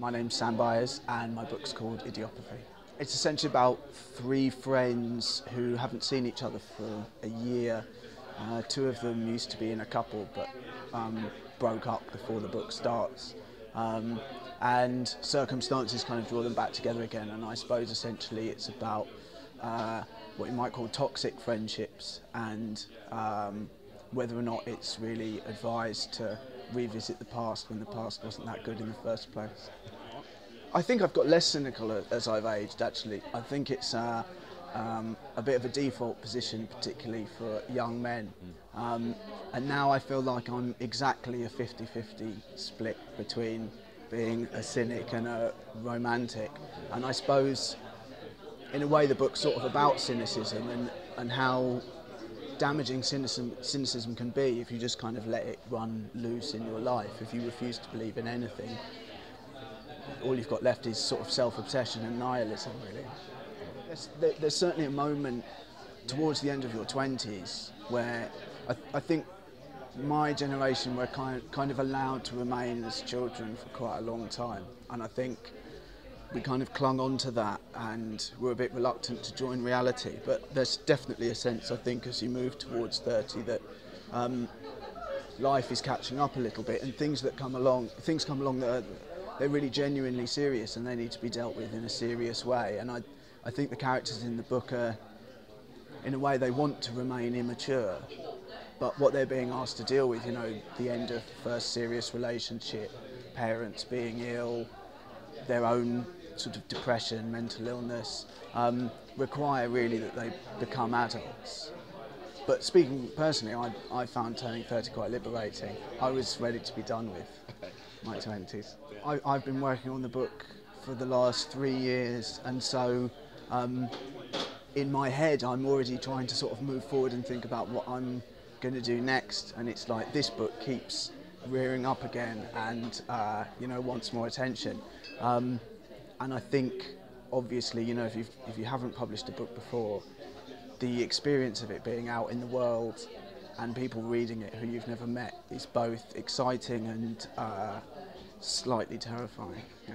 My name's Sam Byers and my book's called Idiopathy. It's essentially about three friends who haven't seen each other for a year. Two of them used to be in a couple but broke up before the book starts. And circumstances kind of draw them back together again, and I suppose essentially it's about what you might call toxic friendships and whether or not it's really advised to revisit the past when the past wasn't that good in the first place. I think I've got less cynical as I've aged, actually. I think it's a bit of a default position, particularly for young men. And now I feel like I'm exactly a 50-50 split between being a cynic and a romantic. And I suppose, in a way, the book's sort of about cynicism and how damaging cynicism can be if you just kind of let it run loose in your life. If you refuse to believe in anything, all you've got left is sort of self-obsession and nihilism, really. There's certainly a moment towards the end of your 20s where I think my generation were kind of allowed to remain as children for quite a long time, and I think we kind of clung on to that and were a bit reluctant to join reality. But there's definitely a sense, I think, as you move towards 30 that life is catching up a little bit, and things come along that they're really genuinely serious and they need to be dealt with in a serious way. And I think the characters in the book are, in a way, they want to remain immature, but what they're being asked to deal with, you know, the end of first serious relationship, parents being ill, their own sort of depression, mental illness, require really that they become adults. But speaking personally, I found turning 30 quite liberating. I was ready to be done with my 20s. I've been working on the book for the last 3 years, and so in my head I'm already trying to sort of move forward and think about what I'm going to do next, and it's like this book keeps rearing up again and you know, wants more attention. And I think, obviously, you know, if you haven't published a book before, the experience of it being out in the world and people reading it who you've never met is both exciting and slightly terrifying. Yeah.